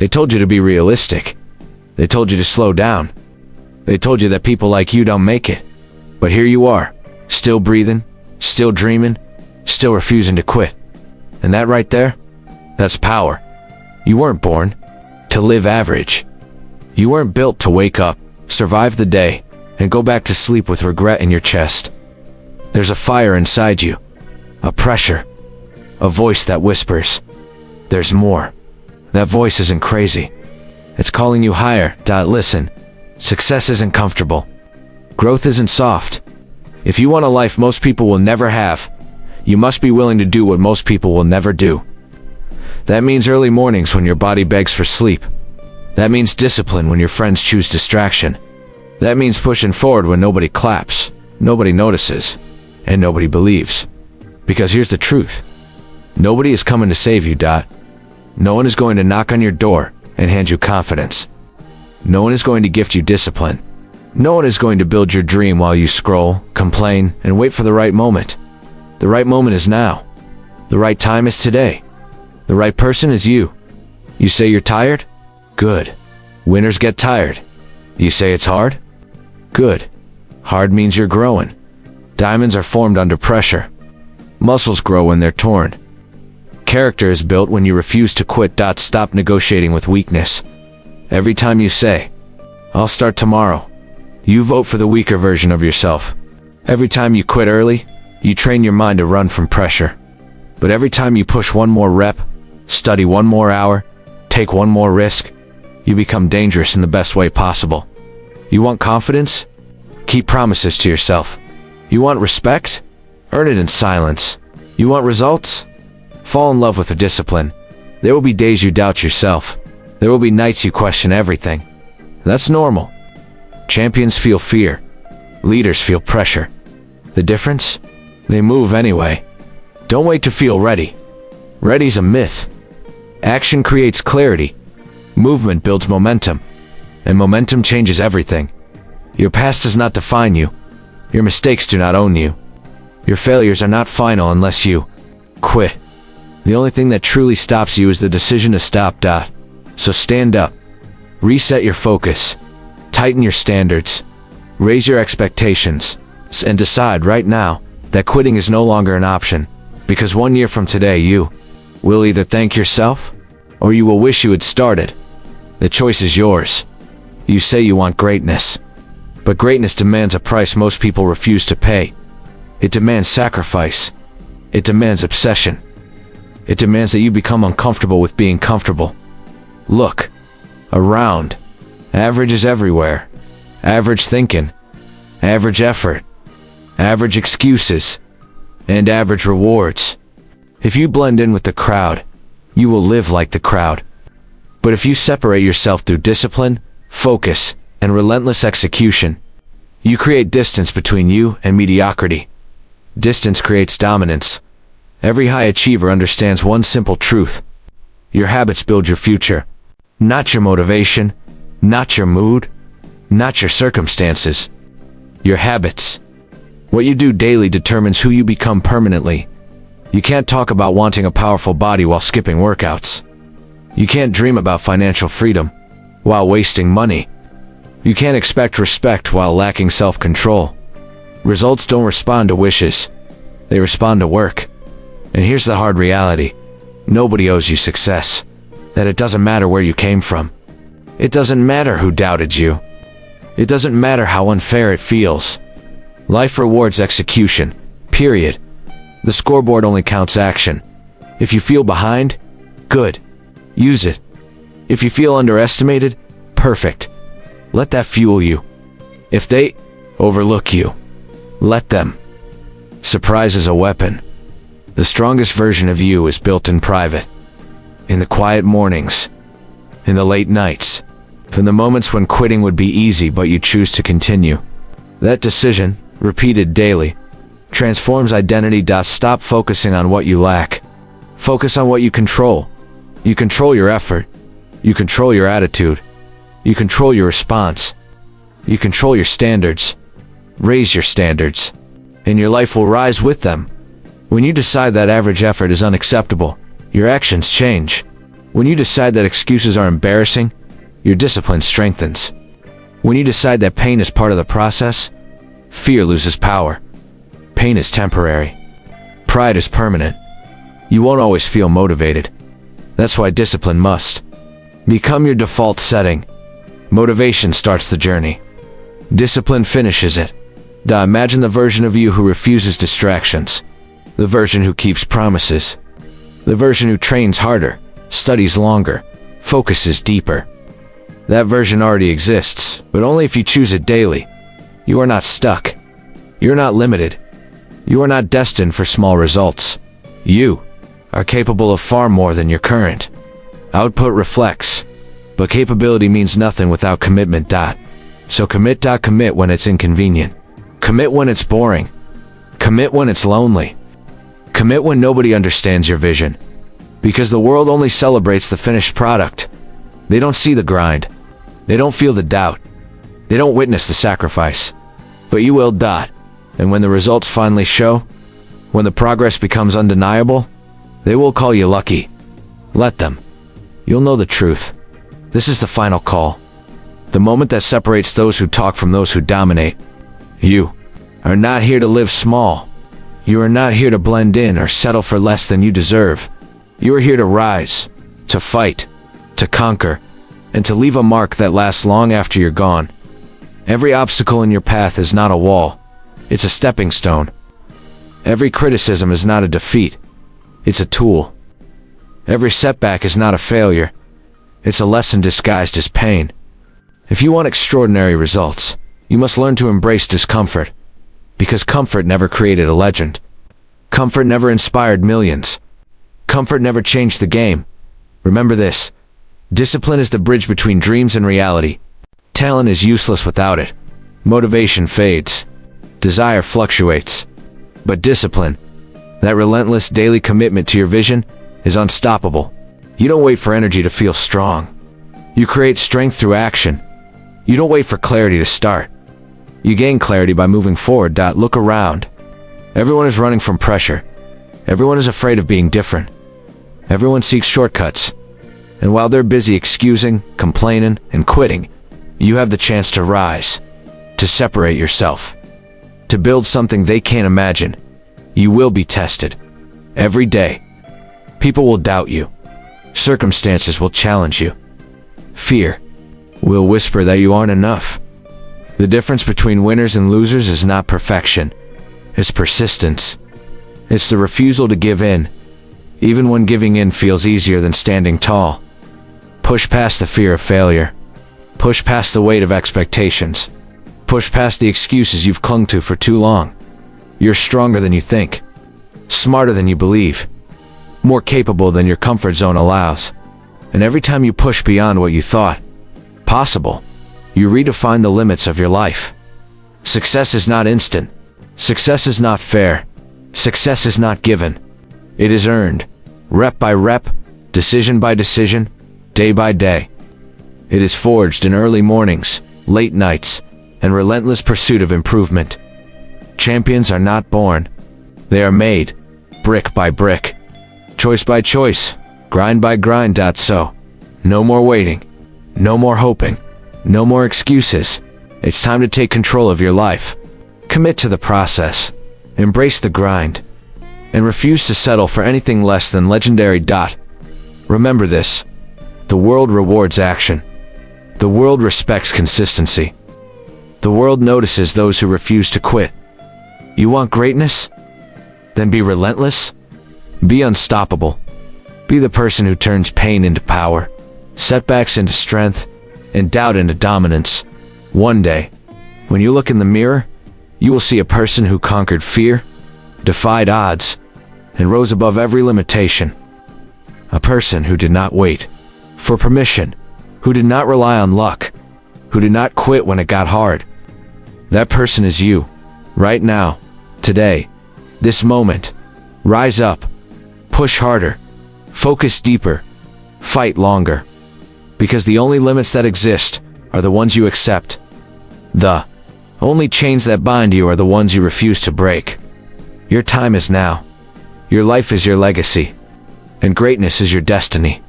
They told you to be realistic. They told you to slow down. They told you that people like you don't make it. But here you are, still breathing, still dreaming, still refusing to quit. And that right there, that's power. You weren't born to live average. You weren't built to wake up, survive the day, and go back to sleep with regret in your chest. There's a fire inside you, a pressure, a voice that whispers, there's more. That voice isn't crazy. It's calling you higher. Listen, success isn't comfortable. Growth isn't soft. If you want a life most people will never have, you must be willing to do what most people will never do. That means early mornings when your body begs for sleep. That means discipline when your friends choose distraction. That means pushing forward when nobody claps, nobody notices, and nobody believes. Because here's the truth. Nobody is coming to save you. No one is going to knock on your door and hand you confidence. No one is going to gift you discipline. No one is going to build your dream while you scroll, complain, and wait for the right moment. The right moment is now. The right time is today. The right person is you. You say you're tired? Good. Winners get tired. You say it's hard? Good. Hard means you're growing. Diamonds are formed under pressure. Muscles grow when they're torn. Character is built when you refuse to quit. Stop negotiating with weakness. Every time you say, I'll start tomorrow, you vote for the weaker version of yourself. Every time you quit early, you train your mind to run from pressure. But every time you push one more rep, study one more hour, take one more risk, you become dangerous in the best way possible. You want confidence? Keep promises to yourself. You want respect? Earn it in silence. You want results? Fall in love with the discipline. There will be days you doubt yourself. There will be nights you question everything. That's normal. Champions feel fear. Leaders feel pressure. The difference? They move anyway. Don't wait to feel ready. Ready's a myth. Action creates clarity. Movement builds momentum. And momentum changes everything. Your past does not define you. Your mistakes do not own you. Your failures are not final unless you quit. The only thing that truly stops you is the decision to stop. So stand up. Reset your focus. Tighten your standards. Raise your expectations. And decide right now that quitting is no longer an option. Because 1 year from today you will either thank yourself or you will wish you had started. The choice is yours. You say you want greatness. But greatness demands a price most people refuse to pay. It demands sacrifice. It demands obsession. It demands that you become uncomfortable with being comfortable. Look around. Average is everywhere. Average thinking. Average effort. Average excuses. And average rewards. If you blend in with the crowd, you will live like the crowd. But if you separate yourself through discipline, focus, and relentless execution, you create distance between you and mediocrity. Distance creates dominance. Every high achiever understands one simple truth. Your habits build your future. Not your motivation, not your mood, not your circumstances. Your habits. What you do daily determines who you become permanently. You can't talk about wanting a powerful body while skipping workouts. You can't dream about financial freedom while wasting money. You can't expect respect while lacking self-control. Results don't respond to wishes. They respond to work. And here's the hard reality. Nobody owes you success. That it doesn't matter where you came from. It doesn't matter who doubted you. It doesn't matter how unfair it feels. Life rewards execution. Period. The scoreboard only counts action. If you feel behind, good. Use it. If you feel underestimated, perfect. Let that fuel you. If they overlook you, let them. Surprise is a weapon. The strongest version of you is built in private. In the quiet mornings. In the late nights. In the moments when quitting would be easy but you choose to continue. That decision, repeated daily, transforms identity. Stop focusing on what you lack. Focus on what you control. You control your effort. You control your attitude. You control your response. You control your standards. Raise your standards. And your life will rise with them. When you decide that average effort is unacceptable, your actions change. When you decide that excuses are embarrassing, your discipline strengthens. When you decide that pain is part of the process, fear loses power. Pain is temporary. Pride is permanent. You won't always feel motivated. That's why discipline must become your default setting. Motivation starts the journey. Discipline finishes it. Imagine the version of you who refuses distractions. The version who keeps promises. The version who trains harder, studies longer, focuses deeper. That version already exists, but only if you choose it daily. You are not stuck. You're not limited. You are not destined for small results. You are capable of far more than your current output reflects. But capability means nothing without commitment. So commit. Commit when it's inconvenient. Commit when it's boring. Commit when it's lonely. Commit when nobody understands your vision. Because the world only celebrates the finished product. They don't see the grind. They don't feel the doubt. They don't witness the sacrifice. But you will. And when the results finally show, when the progress becomes undeniable, they will call you lucky. Let them. You'll know the truth. This is the final call. The moment that separates those who talk from those who dominate. You are not here to live small. You are not here to blend in or settle for less than you deserve. You are here to rise, to fight, to conquer, and to leave a mark that lasts long after you're gone. Every obstacle in your path is not a wall. It's a stepping stone. Every criticism is not a defeat. It's a tool. Every setback is not a failure. It's a lesson disguised as pain. If you want extraordinary results, you must learn to embrace discomfort. Because comfort never created a legend. Comfort never inspired millions. Comfort never changed the game. Remember this. Discipline is the bridge between dreams and reality. Talent is useless without it. Motivation fades. Desire fluctuates. But discipline, that relentless daily commitment to your vision, is unstoppable. You don't wait for energy to feel strong. You create strength through action. You don't wait for clarity to start. You gain clarity by moving forward. Look around. Everyone is running from pressure. Everyone is afraid of being different. Everyone seeks shortcuts. And while they're busy excusing, complaining, and quitting, you have the chance to rise, to separate yourself, to build something they can't imagine. You will be tested. Every day. People will doubt you. Circumstances will challenge you. Fear will whisper that you aren't enough. The difference between winners and losers is not perfection. It's persistence. It's the refusal to give in, even when giving in feels easier than standing tall. Push past the fear of failure. Push past the weight of expectations. Push past the excuses you've clung to for too long. You're stronger than you think. Smarter than you believe. More capable than your comfort zone allows. And every time you push beyond what you thought possible, you redefine the limits of your life. Success is not instant. Success is not fair. Success is not given. It is earned, rep by rep, decision by decision, day by day. It is forged in early mornings, late nights, and relentless pursuit of improvement. Champions are not born. They are made, brick by brick, choice by choice, grind by grind. So, no more waiting, no more hoping, no more excuses. It's time to take control of your life. Commit to the process, embrace the grind, and refuse to settle for anything less than legendary. Remember this. The world rewards action. The world respects consistency. The world notices those who refuse to quit. You want greatness? Then be relentless. Be unstoppable. Be the person who turns pain into power, setbacks into strength, and doubt into dominance. One day, when you look in the mirror, you will see a person who conquered fear, defied odds, and rose above every limitation. A person who did not wait for permission, who did not rely on luck, who did not quit when it got hard. That person is you, right now, today, this moment. Rise up, push harder, focus deeper, fight longer. Because the only limits that exist are the ones you accept. The only chains that bind you are the ones you refuse to break. Your time is now. Your life is your legacy. And greatness is your destiny.